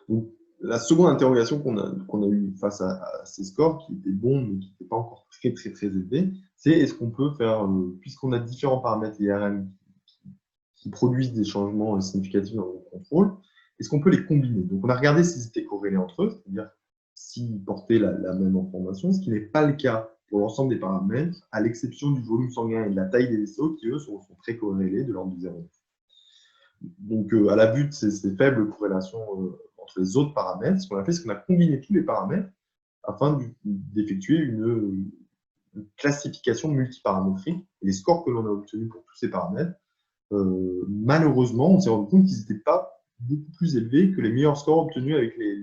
Donc, la seconde interrogation qu'on a eue face à ces scores, qui étaient bons, mais qui n'étaient pas encore très élevés, c'est est-ce qu'on peut faire, puisqu'on a différents paramètres IRM qui produisent des changements significatifs dans le contrôle, est-ce qu'on peut les combiner? Donc, on a regardé s'ils étaient corrélés entre eux, c'est-à-dire s'ils portaient la même information, ce qui n'est pas le cas pour l'ensemble des paramètres, à l'exception du volume sanguin et de la taille des vaisseaux, qui, eux, sont très corrélés, de l'ordre de 0. Donc, à la vue de ces faibles corrélations entre les autres paramètres, ce qu'on a fait, c'est qu'on a combiné tous les paramètres afin d'effectuer une classification multiparamétrique. Et les scores que l'on a obtenus pour tous ces paramètres, malheureusement, on s'est rendu compte qu'ils n'étaient pas beaucoup plus élevés que les meilleurs scores obtenus avec les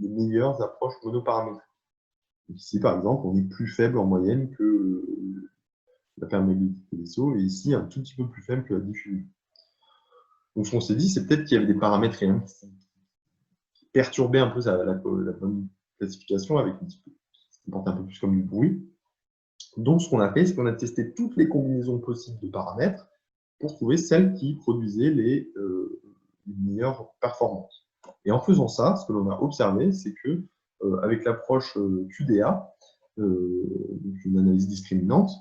meilleures approches monoparamétriques. Donc ici, par exemple, on est plus faible en moyenne que la perméabilité des vaisseaux, et ici, un tout petit peu plus faible que la diffusion. Donc, ce qu'on s'est dit, c'est peut-être qu'il y avait des paramètres qui perturbaient un peu la bonne classification avec ce qui se porte un peu plus comme du bruit. Donc, ce qu'on a fait, c'est qu'on a testé toutes les combinaisons possibles de paramètres pour trouver celles qui produisaient les meilleures performances. Et en faisant ça, ce que l'on a observé, c'est que avec l'approche QDA, une analyse discriminante,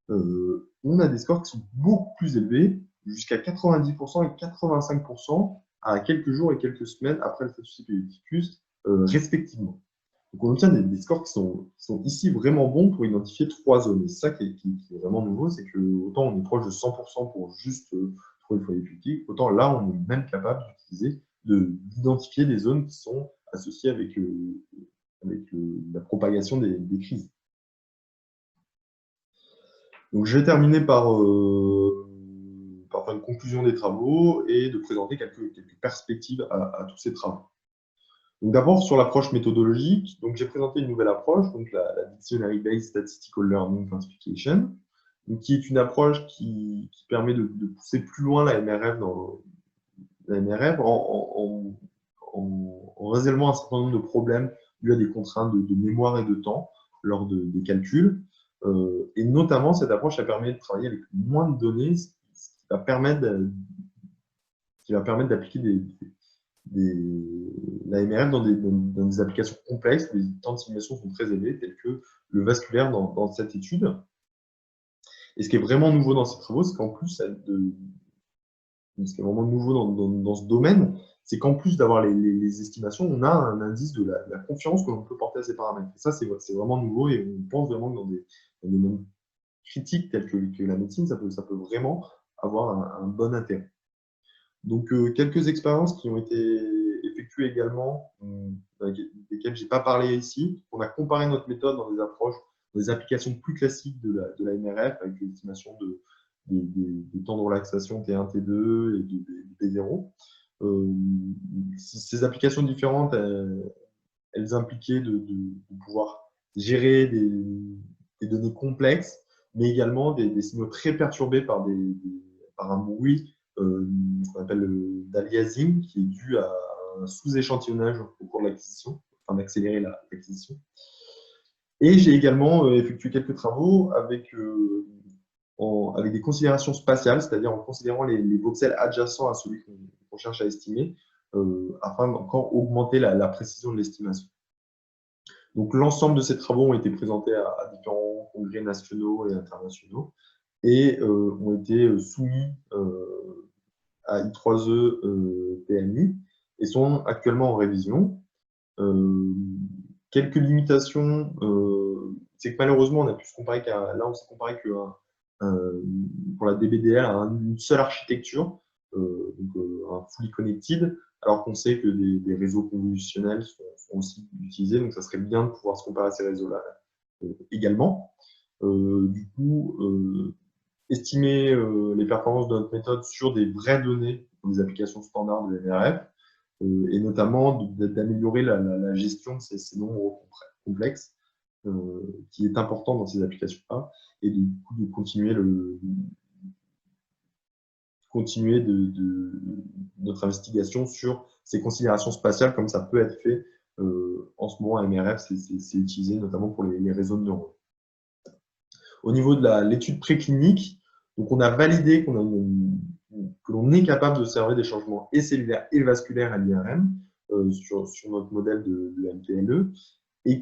on a des scores qui sont beaucoup plus élevés, jusqu'à 90% et 85% à quelques jours et quelques semaines après le status épipticus, respectivement. Donc on obtient des scores qui sont ici vraiment bons pour identifier 3 zones. Et ça qui est vraiment nouveau, c'est que autant on est proche de 100% pour juste trouver le foyer épiptique, autant là on est même capable d'identifier des zones qui sont associées avec la propagation des crises. Donc je vais terminer par faire une conclusion des travaux et de présenter quelques perspectives à tous ces travaux. Donc d'abord sur l'approche méthodologique, donc j'ai présenté une nouvelle approche, donc la Dictionary Based Statistical Learning Quantification, donc qui est une approche qui permet de pousser plus loin la MRF en résolvant un certain nombre de problèmes dus à des contraintes de mémoire et de temps lors des calculs. Et notamment, cette approche a permis de travailler avec moins de données, ce qui va permettre d'appliquer la MRF dans des applications complexes où les temps de simulation sont très élevés, tels que le vasculaire dans cette étude. Et ce qui est vraiment nouveau dans ces travaux, c'est qu'en plus, ce qui est vraiment nouveau dans ce domaine, c'est qu'en plus d'avoir les estimations, on a un indice de la confiance que l'on peut porter à ces paramètres. Et ça, c'est vraiment nouveau et on pense vraiment que dans des domaines critiques tels que la médecine, ça peut vraiment avoir un bon intérêt. Donc, quelques expériences qui ont été effectuées également, avec lesquelles je n'ai pas parlé ici. On a comparé notre méthode dans des applications plus classiques de la MRF, avec l'estimation des temps de relaxation T1, T2 et de P0. Ces applications différentes, elles impliquaient de pouvoir gérer des données complexes, mais également des signaux très perturbés par un bruit qu'on appelle d'aliasing, qui est dû à un sous-échantillonnage au cours de l'acquisition, afin d'accélérer l'acquisition. Et j'ai également effectué quelques travaux avec des considérations spatiales, c'est-à-dire en considérant les voxels adjacents à celui qu'on cherche à estimer, afin d'encore augmenter la précision de l'estimation. Donc l'ensemble de ces travaux ont été présentés à différents congrès nationaux et internationaux et ont été soumis à I3E PMI et sont actuellement en révision. Quelques limitations c'est que malheureusement, on a pu se comparer là, on s'est comparé que pour la DBDR à une seule architecture, un fully connected, alors qu'on sait que des réseaux convolutionnels sont aussi utilisés, donc ça serait bien de pouvoir se comparer à ces réseaux-là également. Du coup, estimer les performances de notre méthode sur des vraies données, des applications standards de MRF, et notamment d'améliorer la gestion de ces nombres complexes, qui est important dans ces applications-là, et du coup de continuer notre investigation sur ces considérations spatiales, comme ça peut être fait en ce moment. MRF, c'est utilisé notamment pour les réseaux de neurones. Au niveau de l'étude préclinique, donc on a validé que l'on est capable d'observer des changements et cellulaires et vasculaires à l'IRM sur notre modèle de MPLE, et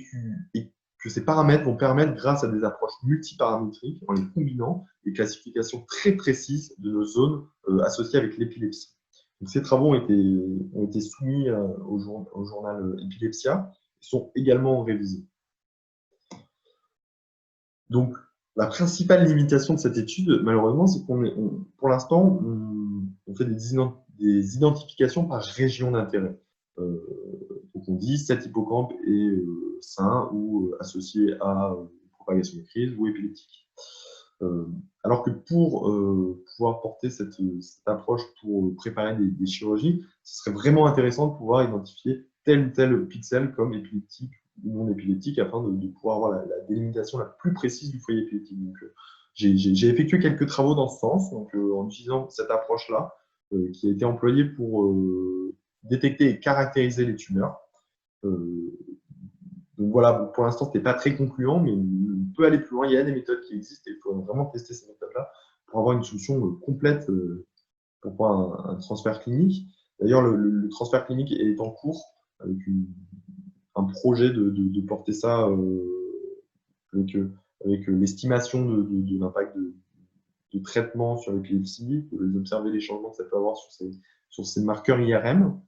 que ces paramètres vont permettre, grâce à des approches multiparamétriques, en les combinant, des classifications très précises de nos zones associées avec l'épilepsie. Donc, ces travaux ont été soumis au journal Epilepsia et sont également révisés. Donc, la principale limitation de cette étude, malheureusement, c'est pour l'instant, on fait des identifications par région d'intérêt. Donc, on dit cet hippocampe est sain ou associé à propagation de crise ou épileptique. Alors que pour pouvoir porter cette approche pour préparer des chirurgies, ce serait vraiment intéressant de pouvoir identifier tel ou tel pixel comme épileptique ou non épileptique, afin de pouvoir avoir la délimitation la plus précise du foyer épileptique. Donc, j'ai effectué quelques travaux dans ce sens, donc, en utilisant cette approche-là, qui a été employée pour détecter et caractériser les tumeurs. Donc voilà, pour l'instant, ce n'était pas très concluant, mais on peut aller plus loin. Il y a des méthodes qui existent et il faut vraiment tester ces méthodes-là pour avoir une solution complète pour pouvoir un transfert clinique. D'ailleurs, le transfert clinique est en cours avec un projet de porter ça avec l'estimation de l'impact de traitement sur l'épilepsie, d'observer les changements que ça peut avoir sur ces marqueurs IRM.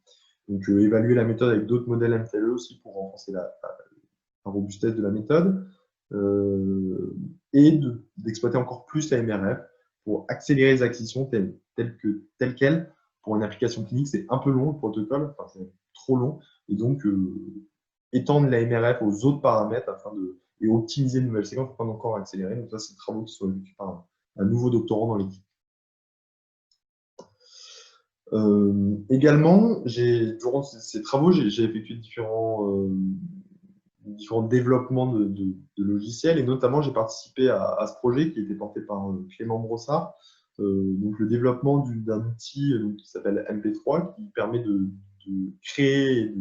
Donc, évaluer la méthode avec d'autres modèles MTLE aussi pour renforcer la robustesse de la méthode, et d'exploiter encore plus la MRF pour accélérer les acquisitions telles quelles. Pour une application clinique, c'est un peu long le protocole, enfin, c'est trop long, et donc étendre la MRF aux autres paramètres et optimiser de nouvelles séquences afin d'encore accélérer. Donc ça, c'est des travaux qui sont effectués par un nouveau doctorant dans l'équipe. Également, durant ces travaux, j'ai effectué différents développements de logiciels, et notamment j'ai participé à ce projet qui était porté par Clément Brossard, donc le développement d'un outil qui s'appelle MP3, qui permet de créer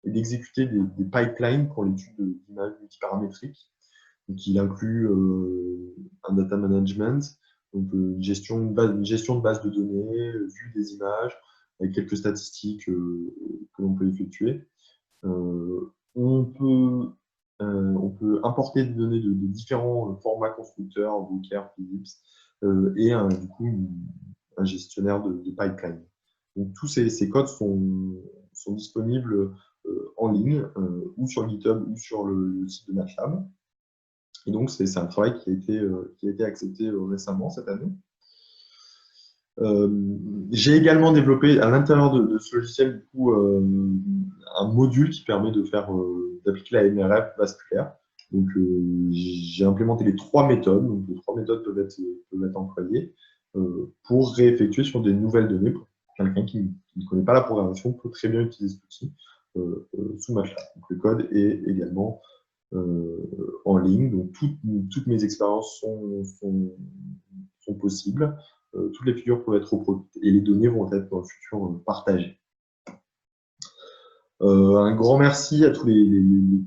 et d'exécuter des pipelines pour l'étude d'images multiparamétriques. Donc, il inclut un data management, donc une gestion de base de données, vue des images, avec quelques statistiques que l'on peut effectuer. On peut importer des données de différents formats constructeurs, Docker, Philips, et du coup un gestionnaire de pipeline. Donc, tous ces codes sont disponibles en ligne, ou sur GitHub ou sur le site de MATLAB. Et donc, c'est un travail qui a été accepté récemment, cette année. J'ai également développé à l'intérieur de ce logiciel du coup, un module qui permet d'appliquer la MRF vasculaire. Donc, j'ai implémenté les 3 méthodes. Donc, les 3 méthodes peuvent être employées pour réeffectuer sur des nouvelles données. Pour quelqu'un qui ne connaît pas la programmation peut très bien utiliser cet outil sous MATLAB. Donc, le code est également en ligne. Donc, toutes mes expériences sont possibles. Toutes les figures peuvent être reproduites et les données vont être dans le futur partagées. Un grand merci à tous les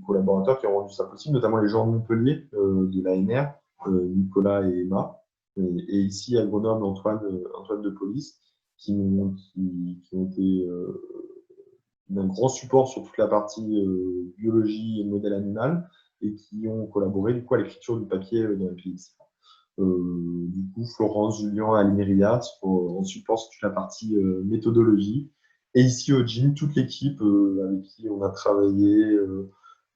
collaborateurs qui ont rendu ça possible, notamment les gens de Montpellier, de l'ANR, Nicolas et Emma, et ici à Grenoble, Antoine de Police, qui ont été d'un grand support sur toute la partie biologie et modèle animal, et qui ont collaboré du coup à l'écriture du papier dans l'épilepsie. Du coup, Florence, Julien, Almeria en support sur toute la partie méthodologie. Et ici au GIM, toute l'équipe avec qui on a travaillé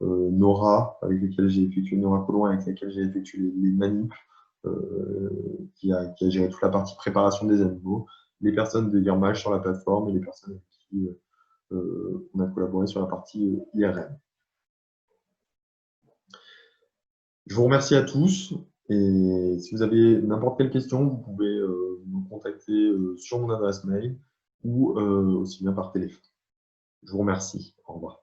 Nora, avec lesquels j'ai effectué, Nora Colomb, avec laquelle j'ai effectué les manips, qui a géré toute la partie préparation des animaux, les personnes de Yermage sur la plateforme et les personnes avec qui on a collaboré sur la partie IRM. Je vous remercie à tous et si vous avez n'importe quelle question, vous pouvez me contacter sur mon adresse mail ou aussi bien par téléphone. Je vous remercie. Au revoir.